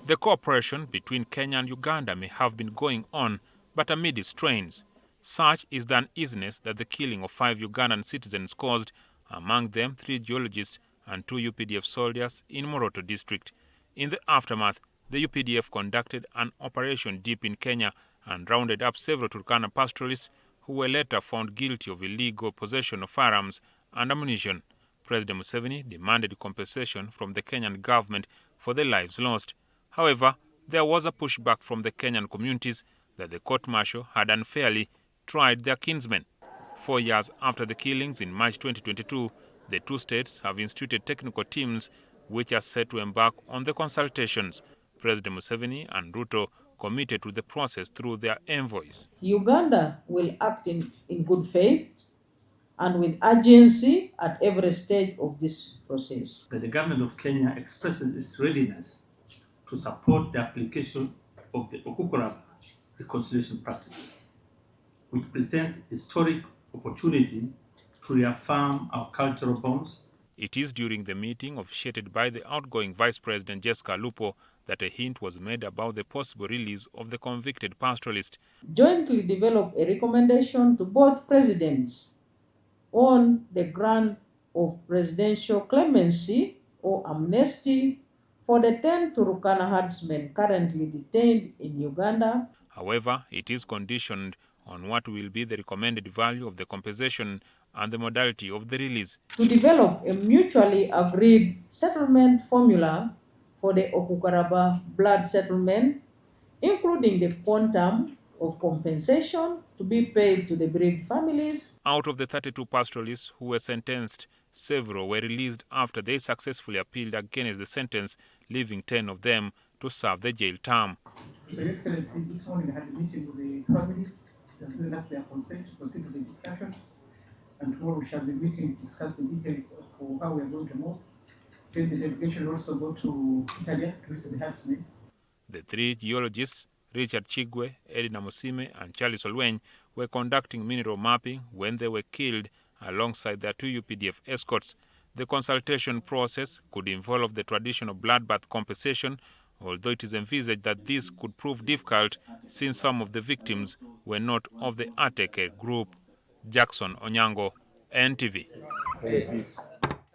The cooperation between Kenya and Uganda may have been going on, but amid strains. Such is the uneasiness that the killing of 5 Ugandan citizens caused, among them 3 geologists and 2 UPDF soldiers in Moroto District. In the aftermath, the UPDF conducted an operation deep in Kenya and rounded up several Turkana pastoralists who were later found guilty of illegal possession of firearms and ammunition. President Museveni demanded compensation from the Kenyan government for the lives lost. However, there was a pushback from the Kenyan communities that the court-martial had unfairly tried their kinsmen. 4 years after the killings in March 2022, the two states have instituted technical teams which are set to embark on the consultations. President Museveni and Ruto committed to the process through their envoys. Uganda will act in good faith and with urgency at every stage of this process. The government of Kenya expresses its readiness to support the application of the Okukuraba reconciliation practices, which present historic opportunity to reaffirm our cultural bonds. It is during the meeting officiated by the outgoing Vice President Jessica Lupo that a hint was made about the possible release of the convicted pastoralist. Jointly develop a recommendation to both presidents on the grant of presidential clemency or amnesty for the 10 Turkana herdsmen currently detained in Uganda. However, it is conditioned on what will be the recommended value of the compensation and the modality of the release. To develop a mutually agreed settlement formula for the Okukaraba blood settlement, including the quantum of compensation to be paid to the bereaved families. Out of the 32 pastoralists who were sentenced, several were released after they successfully appealed against the sentence, leaving 10 of them to serve the jail term. So, Your Excellency, this morning I had a meeting with the families. They have given us their consent to proceed with the discussions. And tomorrow we shall be meeting to discuss the details of how we are going to move. Then the delegation will also go to Kitalya to visit the herdsmen. The 3 geologists, Richard Chigwe, Edina Musime, and Charles Olweny, were conducting mineral mapping when they were killed alongside their 2 UPDF escorts. The consultation process could involve the traditional bloodbath compensation, although it is envisaged that this could prove difficult since some of the victims were not of the Ateke group. Jackson Onyango, NTV.